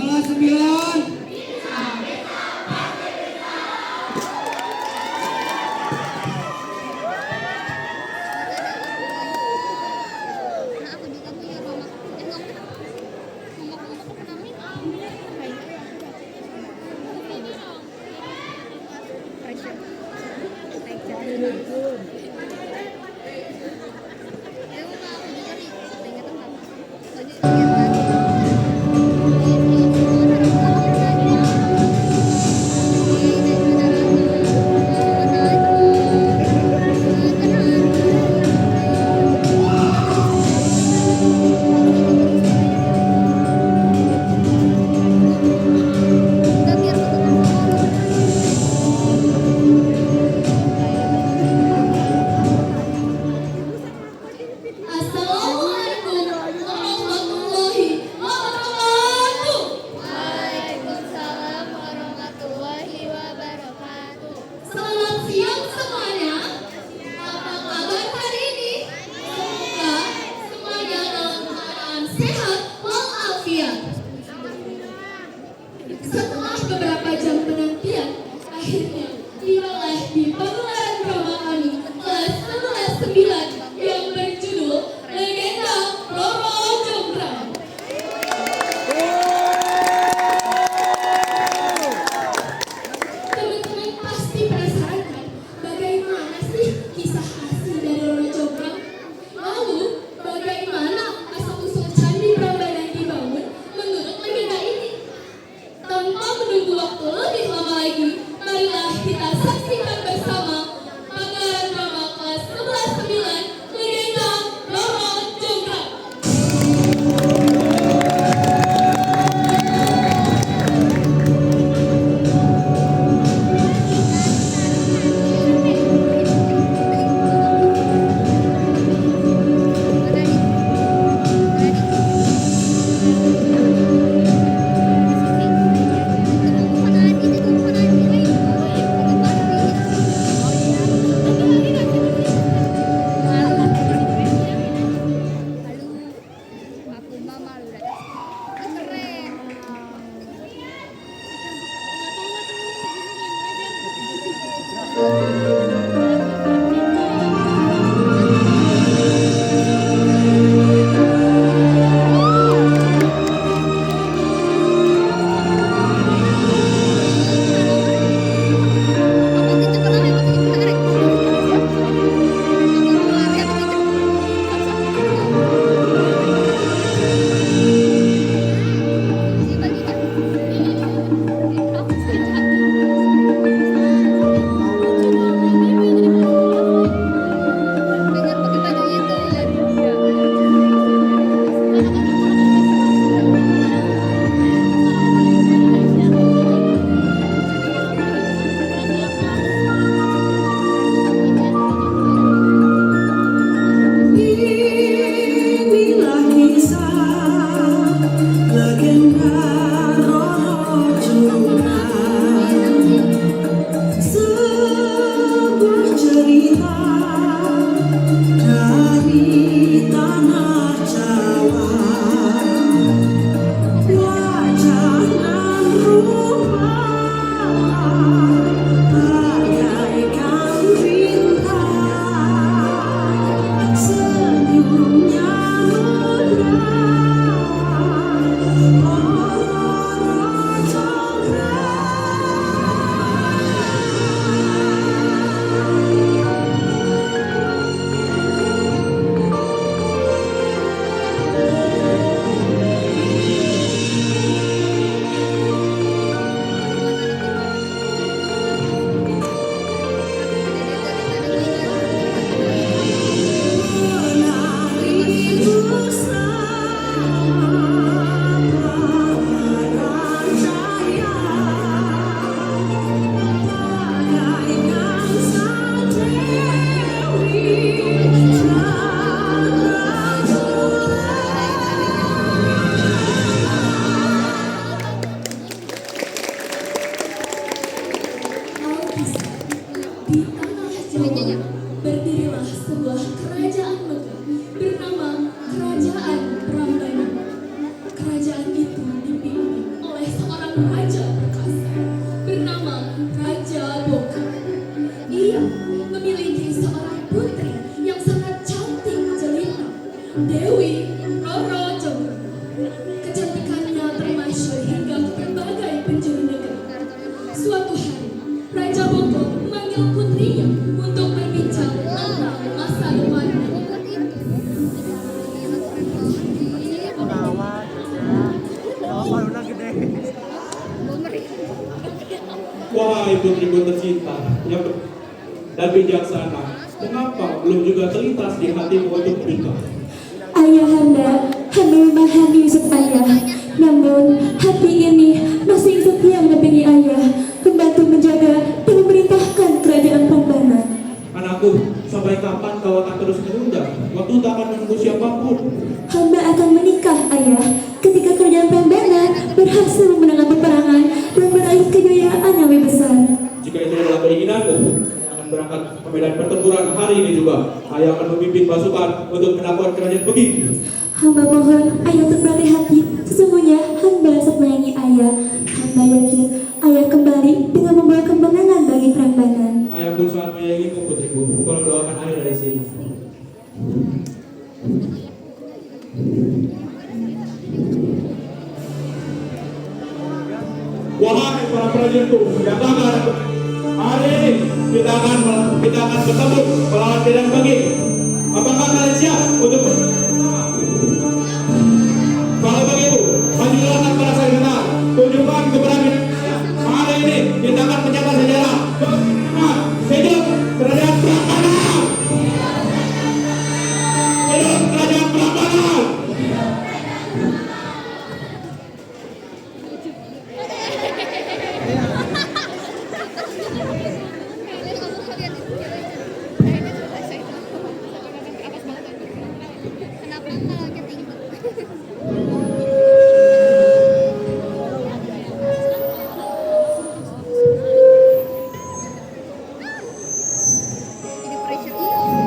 kelas 9. Assalamualaikum warahmatullahi wabarakatuh. Waalaikumsalam warahmatullahi wabarakatuh. Selamat siang semuanya. Apa kabar hari ini? Semoga semuanya dalam keadaan sehat walafiat. Setelah beberapa jam penantian, akhirnya tibalah di pagelaran drama kami kelas 11-9 yang berjudul Legenda Roro Jonggrang. Teman-teman pasti penasaran kan, bagaimana sih kisah asli dari Roro Jonggrang? Lalu, bagaimana asal-usul Candi Prambanan dibangun menurut legenda ini? Tanpa menunggu waktu lebih lama lagi, marilah kita saksikan bersama pagelaran drama kelas 11-9 Legenda Roro Jonggrang. Aku mama lu udah keren. raja perkasa bernama Raja Boka. Ia memiliki seorang putri yang sangat cantik jelita, Dewi Roro Jonggrang. Kecantikannya termasyhur hingga ke berbagai penjuru negeri. Suatu hari, Raja Boko memanggil putrinya untuk berbincang tentang masa depannya. Wahai putriku tercinta yang dan bijaksana, mengapa belum juga terlintas di hatimu untuk menikah? Ayahanda, hamba memahami maksud ayah. Namun, hati ini masih setia mendampingi ayah, membantu menjaga dan memerintahkan kerajaan Prambanan. Anakku, sampai kapan kau akan terus menunda? Waktu tak akan menunggu siapapun. Hamba akan menikah, ayah, ketika kerajaan Prambanan berhasil memenangkan peperangan dan meraih kejayaan yang lebih besar. Jika itu adalah keinginanmu, akan berangkat ke medan pertempuran hari ini juga. Ayah akan memimpin pasukan untuk menaklukkan kerajaan Begi. Hamba mohon ayah untuk berhati-hati. Sesungguhnya hamba sangat menyayangi ayah. Hamba yakin ayah kembali dengan membawa kemenangan bagi Prambanan. Ayah pun sangat menyayangimu putriku. Tolong doakan ayah dari sini. Wahai para prajuritku, katakan hari ini kita akan bertempur melawan medan Begi. Apakah kalian siap untuk kalau begitu, majulah kepada saya benar. Tunjukkan keberanian. Hari ini kita akan mencatat sejarah. Hidup kerajaan Prambanan. Hidup kerajaan Prambanan. Kenapa nggak ketinggi? Jadi pressure.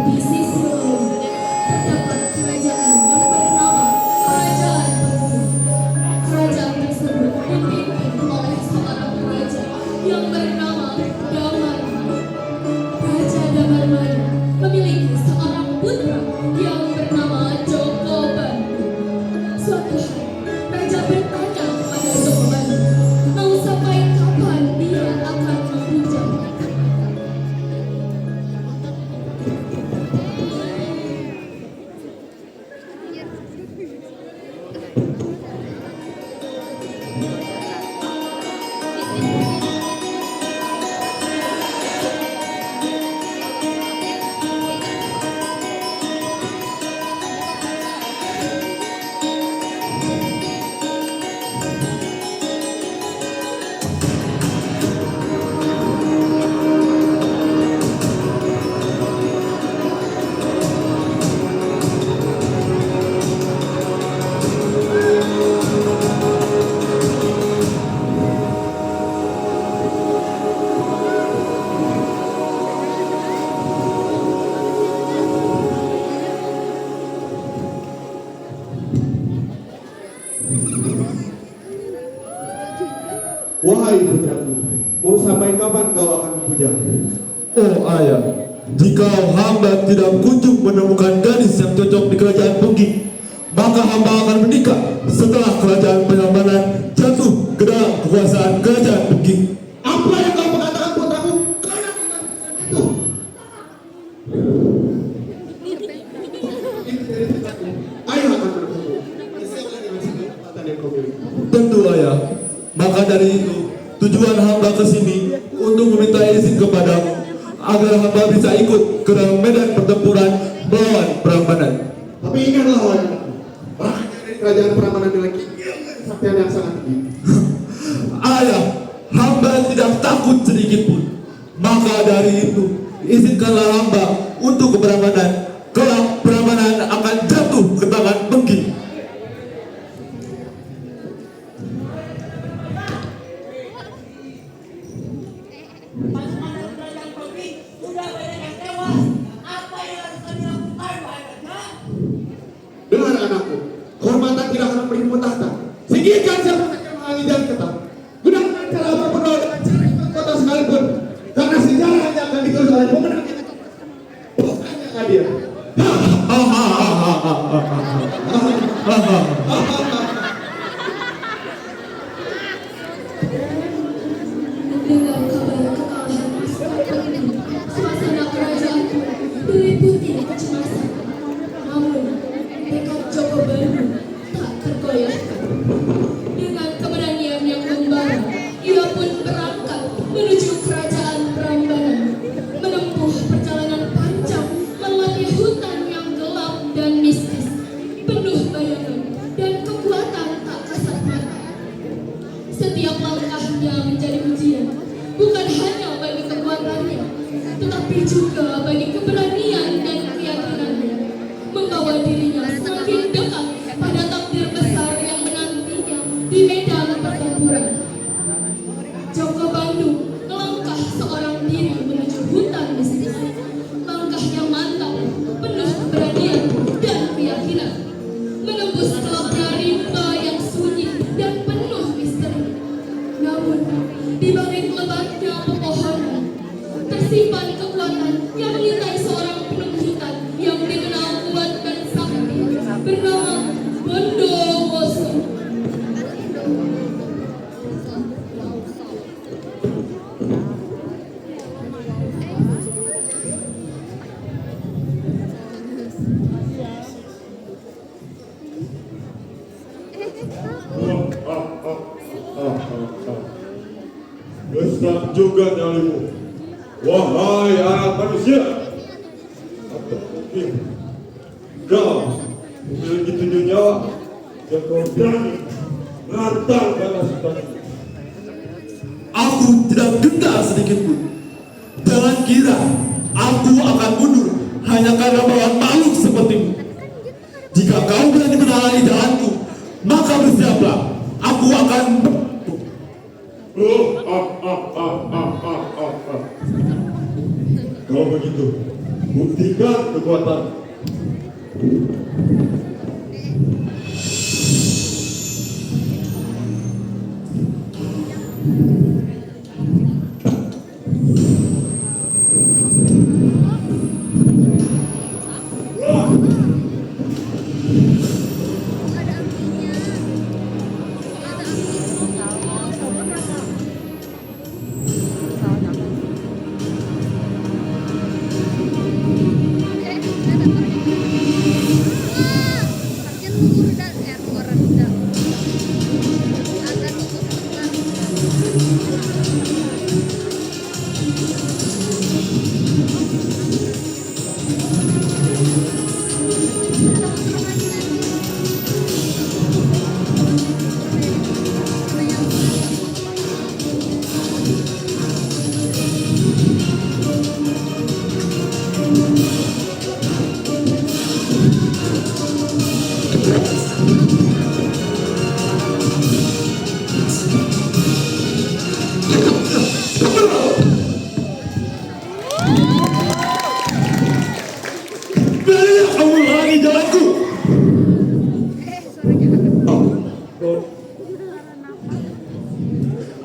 Di sisi lain, terdapat kerajaan yang bernama Kerajaan Begi. Kerajaan tersebut dipimpin oleh seorang raja yang bernama Damarmaya. Raja Damarmaya memiliki seorang putra yang bernama Joko Bandhu. Suatu hari, raja bertanya kepada Joko Bandhu, mau sampai kapan dia akan membujang. Wahai putraku, mau sampai kapan kau akan bujang? Oh ayah, jika hamba tidak kunjung menemukan gadis yang cocok di kerajaan Begi, maka hamba akan menikah setelah kerajaan Prambanan jatuh ke dalam kekuasaan kerajaan Begi. Apa yang kau katakan putraku? Karena itu. Ayah akan menunggu. Sesuai dengan kesempatan yang kau miliki. Tentu ayah, maka dari itu tujuan hamba ke sini untuk meminta izin kepadamu agar hamba bisa ikut ke dalam medan pertempuran melawan Prambanan. Tapi ingatlah wahai rakyat dari kerajaan Prambanan memiliki kesaktian yang sangat tinggi. Ayah, hamba tidak takut sedikit pun. Maka dari itu, izinkanlah hamba untuk ke Prambanan. Kelak Prambanan akan jatuh ke tangan Begi. Pasukan kerajaan Begi sudah banyak yang tewas. Apa yang harus kami lakukan, wahai raja? Dengar anakku, kehormatan tidak akan melimput tahta. Singkirkan siapa saja yang menghalangi jalan kita. Dengan kabar kekalahan pasukan, suasana kerajaan diliputi kecemasan. Namun, tekad Joko Baru tak tergoyahkan. Dengan keberanian yang membara, ia pun berangkat menuju kerajaan Prambanan, menempuh perjalanan panjang melewati hutan yang gelap dan mistis, penuh bayangan dan kekuatan tak kasat mata. Setiap langkahnya menjadi ujian, bukan hanya bagi kekuatannya, tetapi juga bagi keberanian dan keyakinannya, membawa dirinya semakin dekat pada takdir besar yang menantinya di medan pertempuran. Joko Bandung melangkah seorang diri menuju hutan mistis, langkah yang mantap, penuh keberanian dan keyakinan, menembus gelapnya rimba yang sunyi dan penuh misteri. Namun, di balik lebatnya pepohonan, tersimpan kekuatan yang mengintai seorang penunggu hutan yang dikenal kuat dan sakti, bernama Bondowoso. Besar juga nyalimu, wahai anak manusia. Atau mungkin kau memiliki 7 nyawa yang kau berani menantang balas tadi. Aku tidak gentar sedikit pun. Jangan kira aku akan mundur hanya karena bawaan makhluk sepertimu. Jika kau berani menghalangi jalanku, maka bersiaplah, aku akan Kalau begitu, buktikan kekuatan. Berani kamu menghalangi jalanku.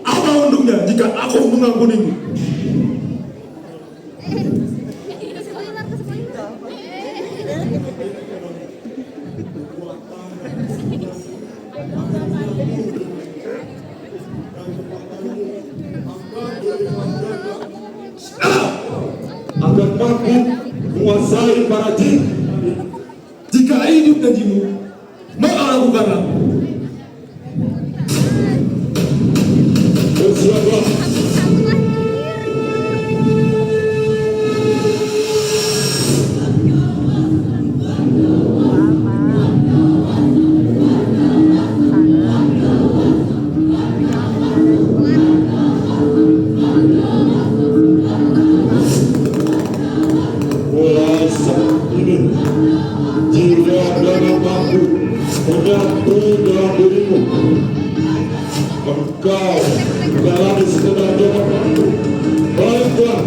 Apa untungnya jika aku mengampunimu? Akan mampu menguasai para jin. Jika hidup janjimu, maka lakukanlah. Bersiaplah. Mulai saat ini, jika dalam mampu menyatu dalam dirimu, engkau menjalani sekedar jawaban. Baiklah,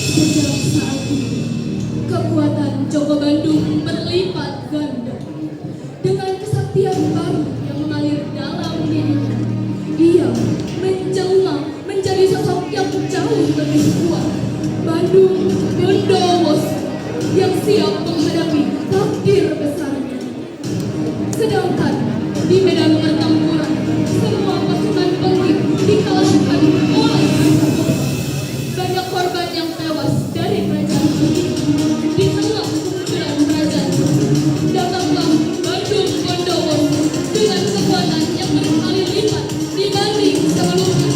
Sejak saat itu, kekuatan Joko Bandung berlipat ganda. Dengan kesaktian baru yang mengalir dalam dirinya, ia menjelma menjadi sosok yang jauh lebih kuat. Bandung Bondowoso yang siap menghadapi takdir besarnya. Sedangkan di medan pertempuran, semua pasukan Penggik dikalahkan oleh banyak korban yang tewas dari kerajaan Penggik. Di tengah kemunculan kerajaan, datanglah Bandung Bondowoso dengan kekuatan yang berkali lipat dibanding sebelumnya.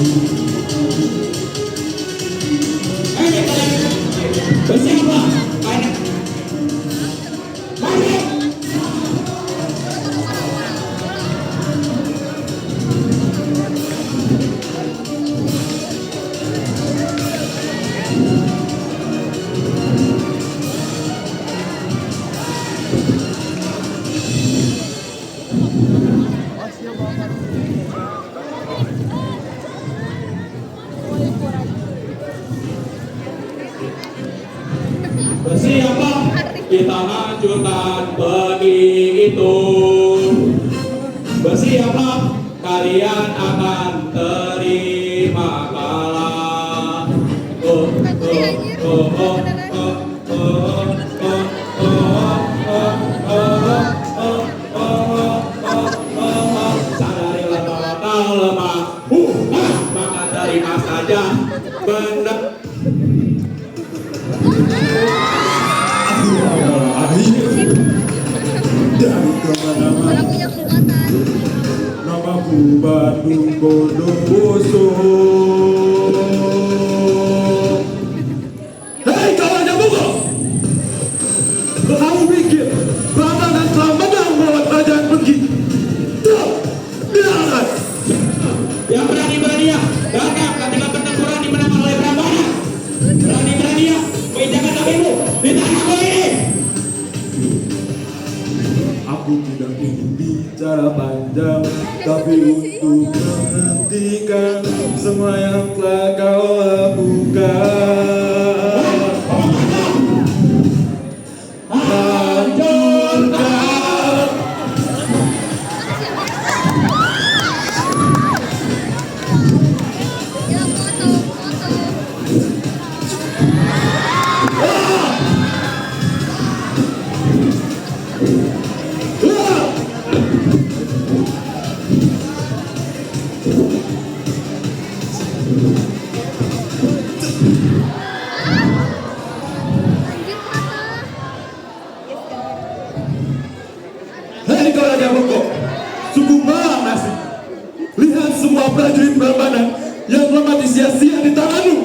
Bersiaplah, anak. Mari. Bersiaplah, kita hancurkan begitu. Bersiaplah, kalian akan terima kalah. Sadarilah bahwa kau lemah, maka terima saja benar. Dari kemana-mana Punya kekuatan. namaku Bandung Bondowoso. Hei kawan Jabuko, kamu pikir Prambanan telah menang melawan kerajaan Penggik? Tidak. Yang berani-beraninya datang ketika pertempuran dimenangkan oleh Prambanan. Berani-beraninya menginjakkan kakimu di tanahku ini. Aku tidak ingin bicara panjang, tapi untuk menghentikan semua yang telah kau lakukan. Hancurkan. Ya foto. Hei kau Raja Boko, sungguh malang nasib. Lihat semua prajurit Prambanan yang telah mati sia-sia di tanganmu.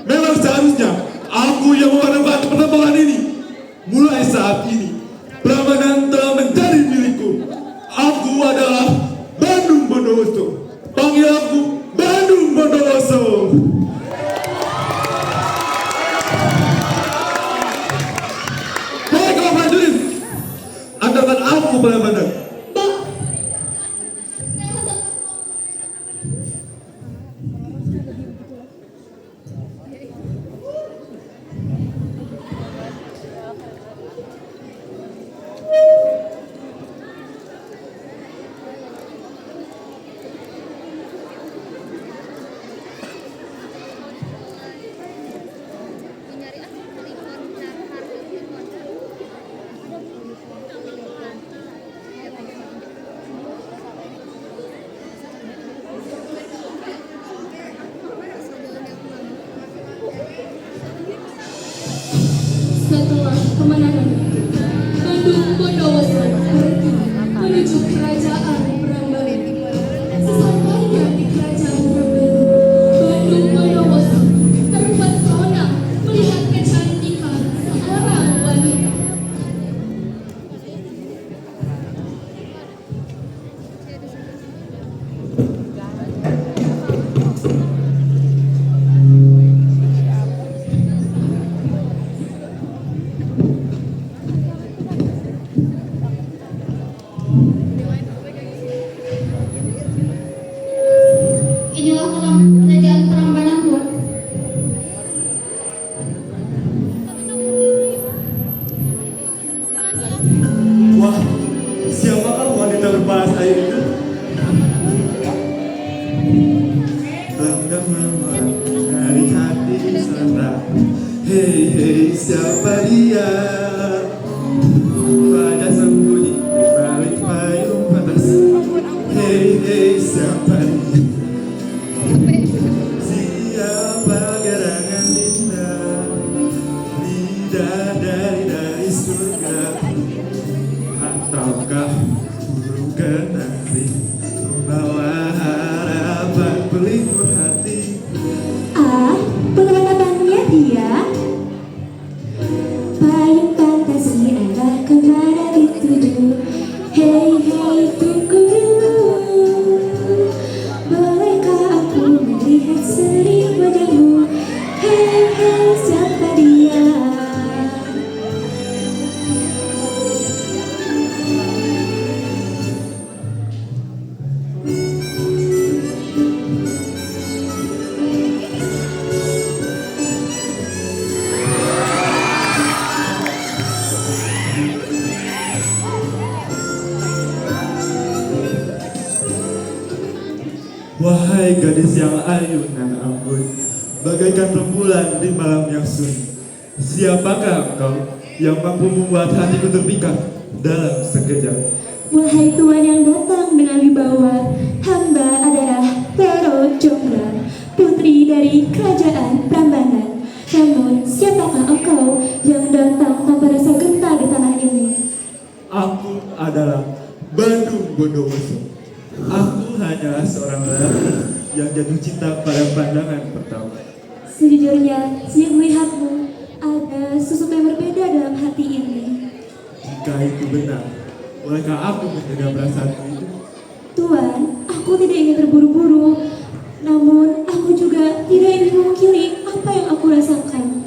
Memang seharusnya aku yang memenangkan pertempuran ini. Mulai saat ini, Prambanan telah menjadi milikku. Aku adalah Bandung Bondowoso. Panggil aku Bandung Bondowoso. Hei kau prajurit, andalkan aku Prambanan. kemenangan itu, Bandung Bondowoso pergi menuju kerajaan Prambanan. Sesampainya di kerajaan Prambanan, Bandung Bondowoso terpesona melihat kecantikan seorang wanita. Inilah kerajaan Prambanan, Bu. Wah, siapakah wanita berbalas air itu? Bangga memorak dari hati sana. Hei, hei, siapa dia? Wajah sembunyi di balik payung panas. Hei, hei, siapa dia? Siapa gerangan indah dari surga, ataukah burung kenari membawa harapan pelipur hati? Ah, pengalamannya dia. Payung fantasi arah kemana dituju. Hei, hei, tunggu dulu. Bolehkah aku melihat seri wajahmu? Hei, hei, siapa dia? Wahai gadis yang ayu nan anggun, bagaikan rembulan di malam yang sunyi. Siapakah engkau yang mampu membuat hatiku terpikat dalam sekejap? Wahai tuan yang datang dengan wibawa, hamba adalah Roro Jonggrang, putri dari kerajaan Prambanan. Namun, siapakah engkau yang datang tanpa rasa gentar di tanah ini? Aku adalah Bandung Bondowoso. Aku hanyalah seorang lelaki yang jatuh cinta pada pandangan pertama. Sejujurnya, sejak melihatmu, ada sesuatu yang berbeda dalam hati ini. Jika itu benar, bolehkah aku menjaga perasaanku itu? Tuan, aku tidak ingin terburu-buru. Namun, aku juga tidak ingin mengungkiri apa yang aku rasakan.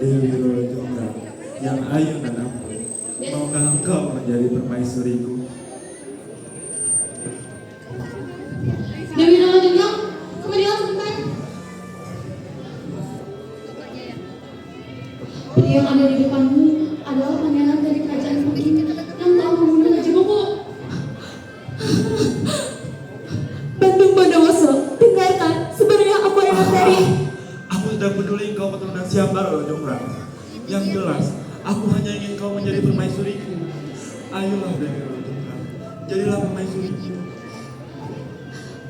Dewi Roro Jonggrang yang ayu dan ampun, maukah engkau menjadi permaisuriku? Dewi Roro Jonggrang, kembalilah sebentar. Pria yang ada di depanmu adalah pangeran dari kerajaan Bukit yang telah membunuh Raja Bobo. Bandung Bondowoso, dengarkan, sebenarnya aku anak dari... Aku tidak peduli engkau keturunan siapa, Roro Jonggrang. Yang jelas, aku hanya ingin kau menjadi permaisuriku. Ayolah Dewi Roro Jonggrang, jadilah permaisuriku.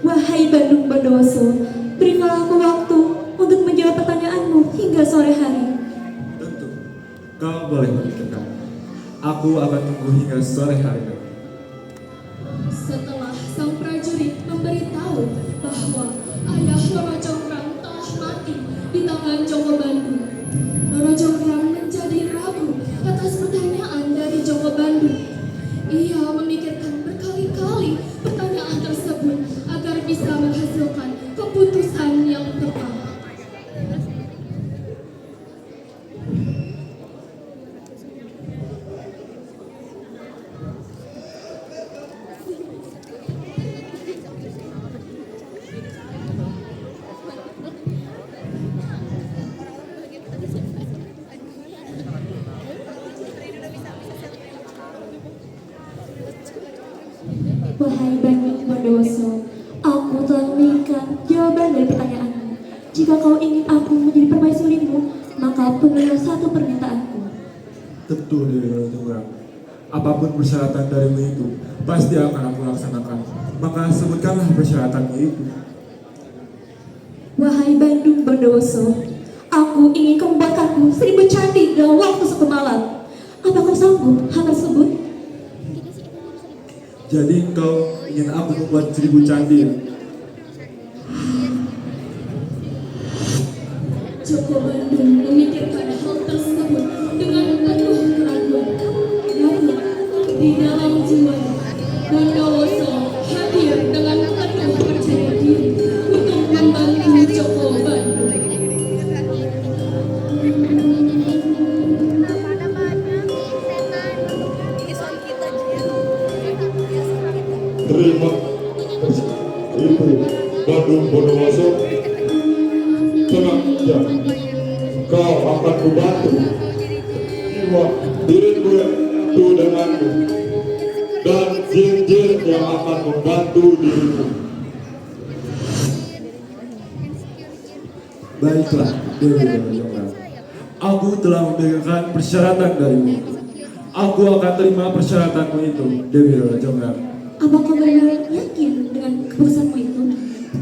Wahai Bandung Bondowoso, berikanlah aku waktu untuk menjawab pertanyaanmu hingga sore hari. Tentu, kau boleh memikirkan. Aku akan tunggu hingga sore hari nanti. Setelah sang prajurit memberitahu bahwa ayah Roro Jonggrang telah mati di tangan Joko Bandung, Roro Jonggrang menjadi ragu atas pertanyaan dari Joko Bandung. Ia memikirkan berkali-kali pertanyaan tersebut agar bisa menghasilkan keputusan yang tepat. Wahai Bandung Bondowoso, aku telah memberikan jawaban dari pertanyaanmu. Jika kau ingin aku menjadi permaisurimu, maka penuhilah satu permintaanku. Tentu Dewi Roro Jonggrang. Apapun persyaratan darimu itu, pasti akan aku laksanakan. Maka sebutkanlah persyaratanmu itu. Wahai Bandung Bondowoso, aku ingin kau membuatkanku 1000 candi dalam waktu 1 malam. Jadi kau ingin aku membuat 1000 candi ya? Joko Bandung memikirkan hal tersebut dengan penuh keraguan. Namun, di dalam jiwanya, Bondowoso hadir dengan penuh percaya diri untuk membantu Joko Bandung. Terima kasih Ibu Bandung Bondowoso. Tenang ya, kau akan kubantu. Jiwa diriku itu denganmu, dan jin-jin yang akan membantu dirimu. Baiklah, Dewi Rajonggrang. Aku telah memberikan persyaratan darimu. Aku akan terima persyaratanmu itu, Dewi Rajonggrang. Apa kau benar-benar yakin dengan keputusanmu itu?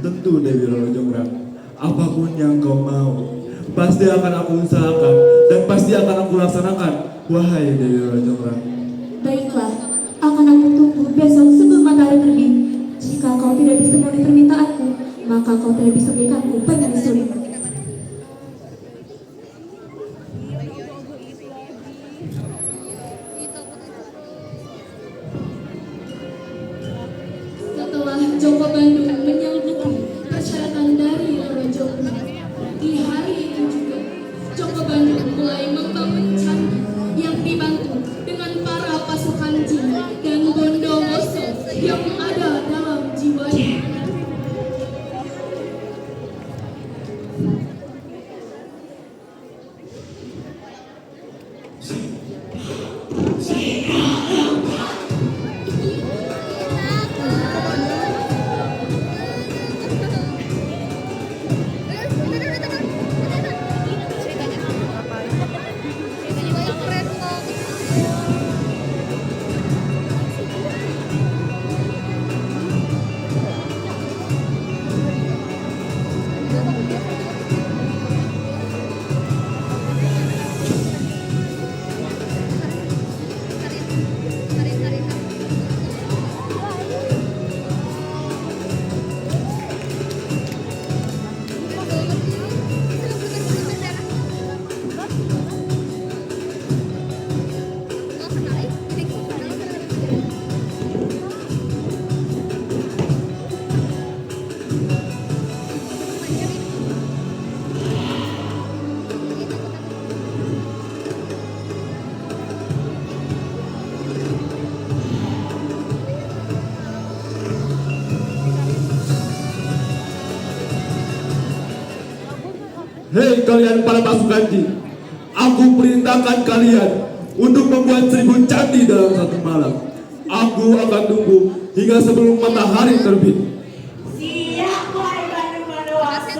Tentu, Dewi Rajonggrang. Apapun yang kau mau, pasti akan aku usahakan dan pasti akan aku laksanakan. Wahai Dewi Rajonggrang. Baiklah, akan aku tunggu besok sebelum matahari terbit. Jika kau tidak bisa memenuhi permintaanku, maka kau tidak bisa memberikanku permaisuri. Setelah Joko Bandung menyelidiki persyaratan dari Loro Joko, di hari itu juga Joko Bandung mulai membangun candi yang dibantu dengan para pasukan jin dan Bondowoso yang ada dalam jiwanya. Hei kalian para pasukan jin, aku perintahkan kalian untuk membuat 1000 candi dalam satu malam. Aku akan tunggu hingga sebelum matahari terbit. Siap, wahai Bandung Bondowoso.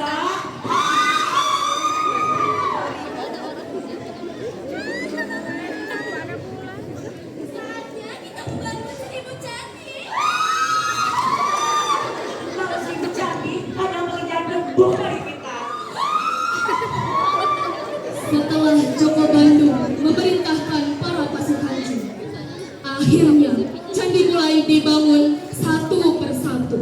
Kalau 1000 candi hanya mengejar debu dari kita. Setelah Joko Bandung memerintahkan para pasukan jin, akhirnya candi mulai dibangun satu persatu.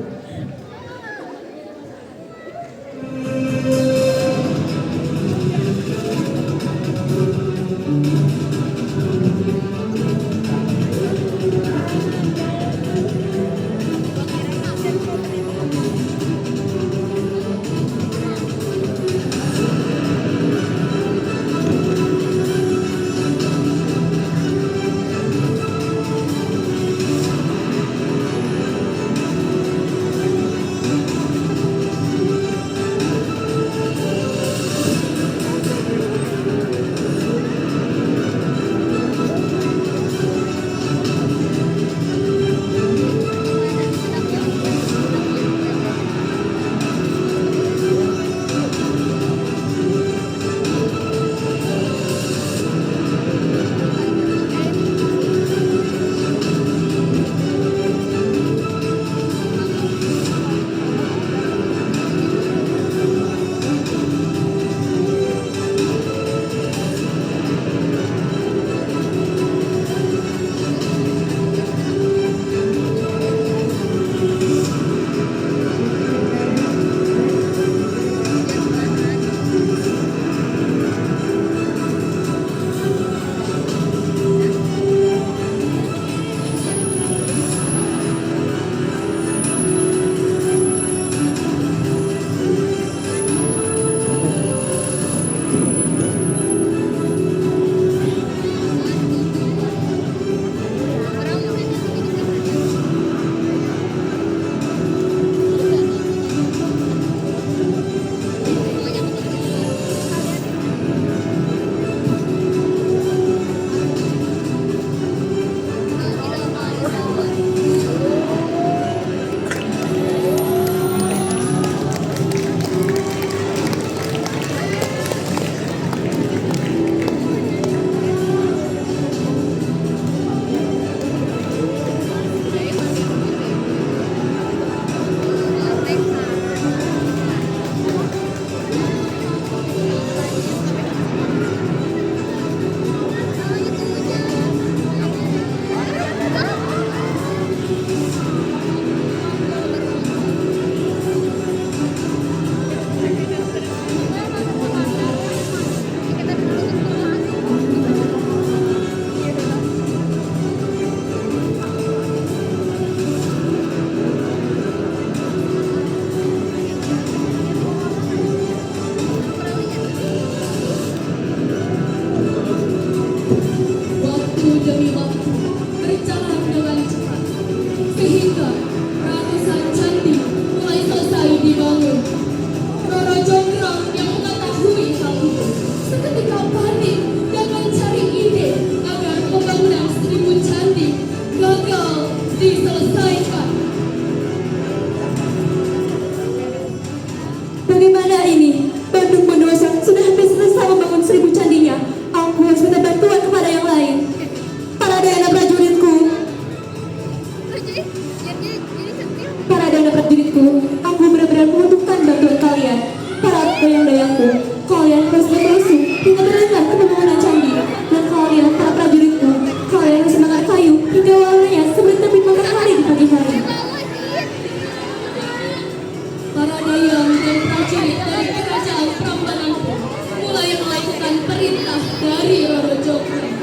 dari kerajaan Prambanan pun mulai melakukan perintah dari Roro Jonggrang.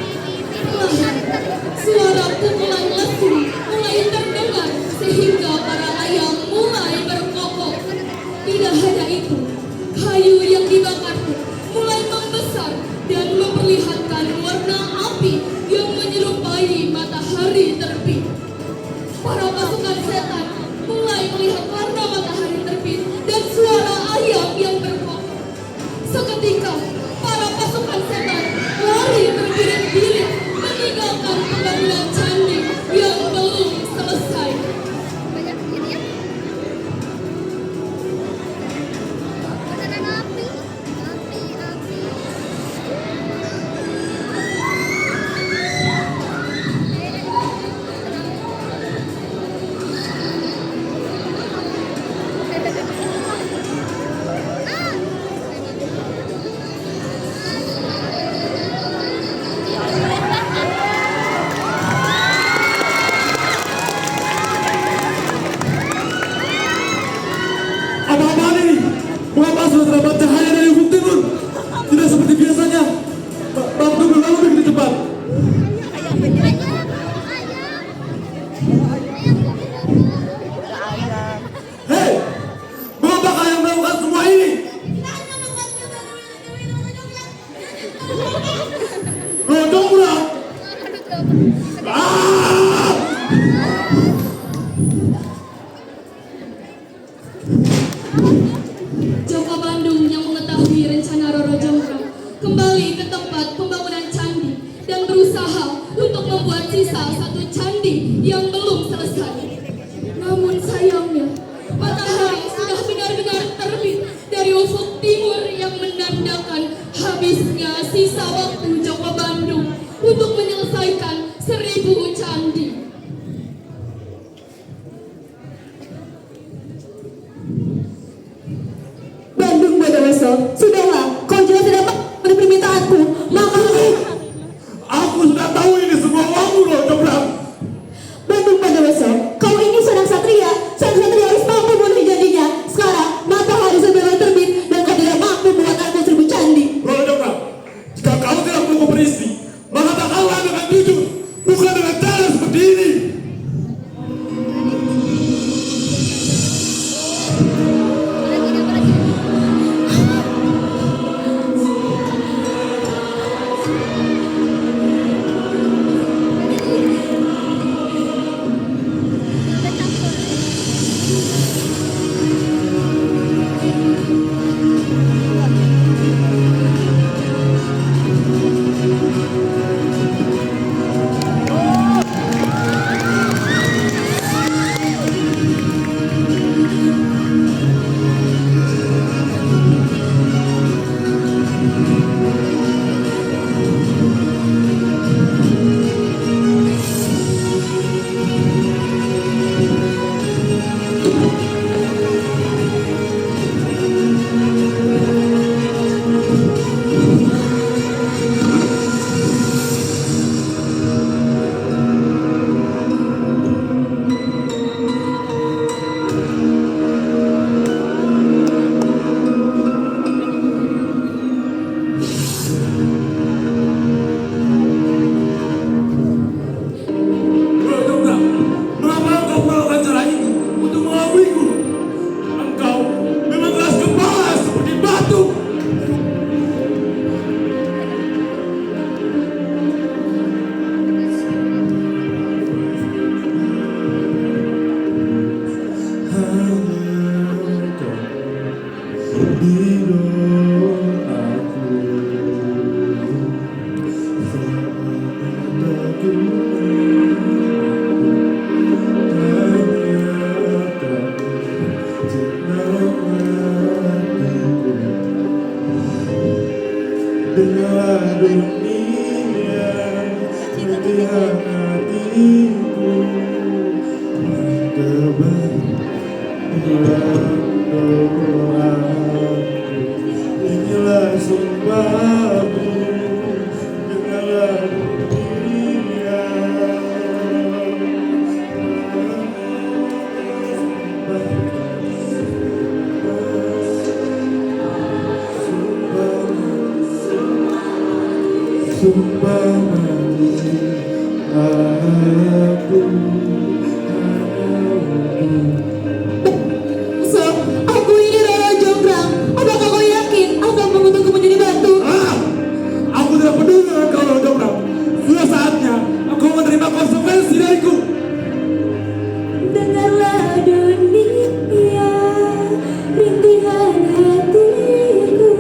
Perlahan, suara pukulan lesu mulai terdengar sehingga para ayam mulai berkokok. Tidak hanya itu, kayu yang dibakar pun mulai membesar dan memperlihatkan warna api yang menyerupai matahari terbit. Para pasukan setan mulai melihat warna matahari terbit dan suara ayam yang berkokok. Seketika, para pasukan setan lari berbirit-birit meninggalkan pembangunan candi yang belum selesai. Apa-apaan ini? Mengapa sudah terdapat cahaya dari ufuk timur? Tidak seperti biasanya. Waktu berlalu begitu cepat. Hei, mengapa kalian melakukan semua ini? Jonggrang! Jaka Bandung yang mengetahui rencana Roro Jonggrang kembali ke tempat pembangunan candi dan berusaha untuk membuat sisa satu candi yang belum selesai. Namun sayangnya, matahari sudah benar-benar terbit dari ufuk timur yang menandakan habisnya sisa waktu Jaka Bandung untuk menyelesaikan 1000 candi. Bandung Bondowoso, sudahlah, kau jelas tidak pada permintaanku. Maka Aku sudah tahu ini semua uangmu, Roro Jonggrang. Bandung Bondowoso, kau ini seorang satria harus mampu memenuhi janjinya. Sekarang matahari sudah terbit dan kau tidak mampu membuat aku 1000 candi. Roro Jonggrang, jika kau tidak mau beristri, maka katakanlah dengan jujur, bukan dengan cara seperti ini. Dengarlah dunia mengkhianatiku, terbaik doaku, inilah sumpahku. Dengarlah dunia. sumpah mati aku So, aku ini Roro Jonggrang. Apakah kau yakin akan mengutukku menjadi batu? Aku tidak peduli dengan kau Roro Jonggrang. Sudah saatnya aku menerima konsekuensi dariku. Dengarlah dunia, rintihan hatiku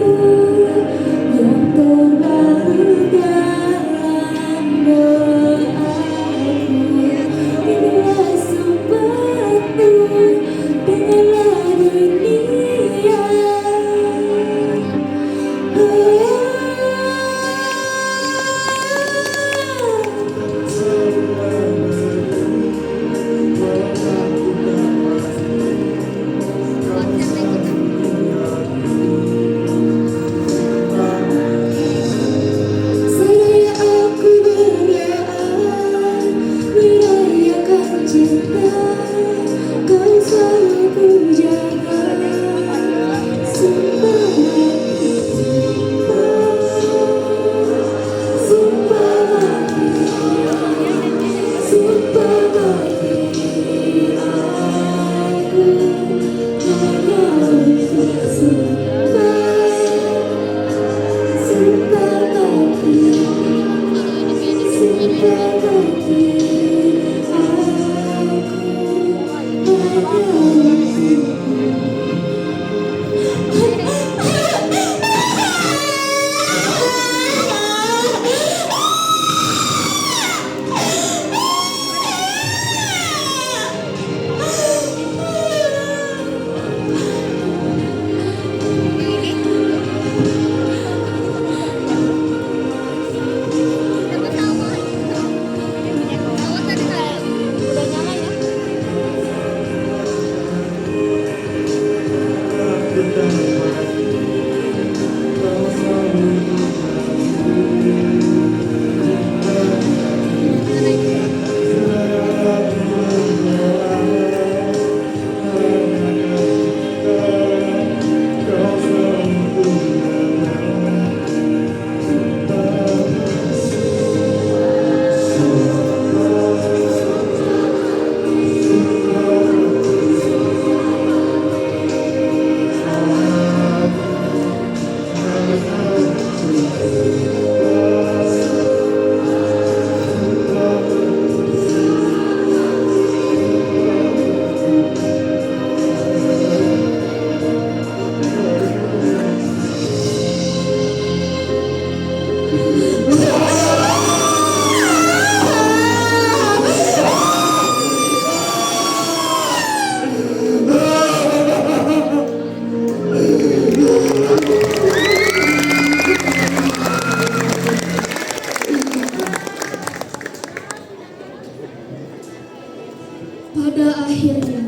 yang terbaru dalam doaku. Inilah sumpahku, dengarlah dunia. Saya aku berdoa, merayakan cinta, kau selalu ku jaga. Sumpah mati, sumpah mati, sumpah mati, aku hanya untuk sumpah, sumpah mati, sumpah mati, aku hanya Pada akhirnya,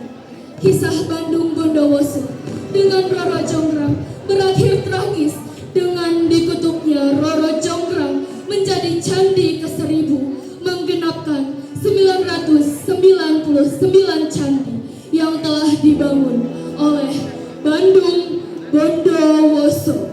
kisah Bandung Bondowoso dengan Roro Jonggrang berakhir tragis dengan dikutuknya Roro Jonggrang menjadi candi ke-1000, menggenapkan 999 candi yang telah dibangun oleh Bandung Bondowoso.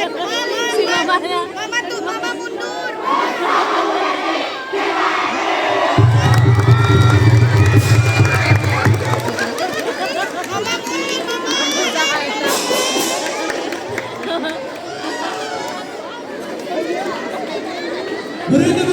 Si mamanya. Mama tuh, mama mundur. Berikut